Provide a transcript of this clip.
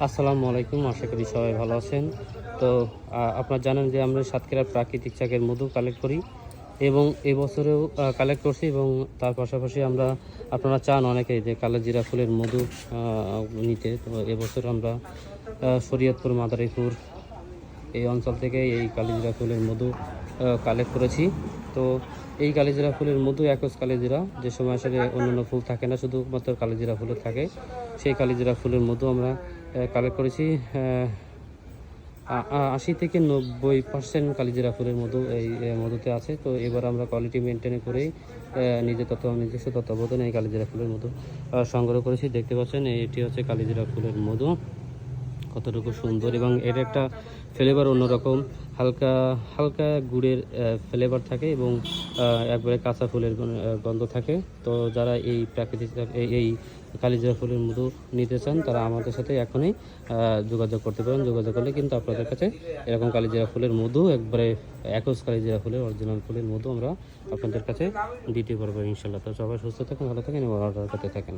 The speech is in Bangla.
আসসালামু আলাইকুম, আশা করি সবাই ভালো আছেন। তো আপনারা জানেন যে আমরা সাতক্ষীরার প্রাকৃতিক চাকের মধু কালেক্ট করি এবং এবছরেও কালেক্ট করছি এবং তার পাশাপাশি আপনারা চান অনেকেই যে কালোজিরা ফুলের মধু নিতে। তো এবছর আমরা শরীয়তপুর, মাদারীপুর এই অঞ্চল থেকে এই কালিজিরা ফুলের মধু কালেক্ট করেছি। তো এই কালিজিরা ফুলের মধু একজ কালিজিরা, যে সময় আসলে অন্যান্য ফুল থাকে না, শুধুমাত্র কালিজিরা ফুলের থাকে, সেই কালিজিরা ফুলের মধু আমরা কালেক্ট করেছি। ৮০ থেকে ৯০% কালিজিরা ফুলের মধু এই মধুতে আছে। তো এবার আমরা কোয়ালিটি মেনটেন করেই নিজস্ব তত্ত্বাবধানে এই কালিজিরা ফুলের মধু সংগ্রহ করেছি। দেখতে পাচ্ছেন এটি হচ্ছে কালিজিরা ফুলের মধু, কতটুকু সুন্দর, এবং এর একটা ফ্লেভার অন্যরকম, হালকা হালকা গুড়ের ফ্লেভার থাকে এবং একবারে কাঁচা ফুলের গন্ধ থাকে। তো যারা এই প্রাকৃতিক এই কালিজিরা ফুলের মধু নিতে চান তারা আমাদের সাথে এখনই যোগাযোগ করতে পারেন। যোগাযোগ করলে কিন্তু আপনাদের কাছে এরকম কালিজিরা ফুলের মধু, একবারে একজ কালিজিরা ফুলের অরিজিনাল ফুলের মধু আমরা আপনাদের কাছে দিতে পারবো ইনশাল্লাহ। তো সবাই সুস্থ থাকেন, ভালো থাকেন এবং অর্ডার করতে থাকেন।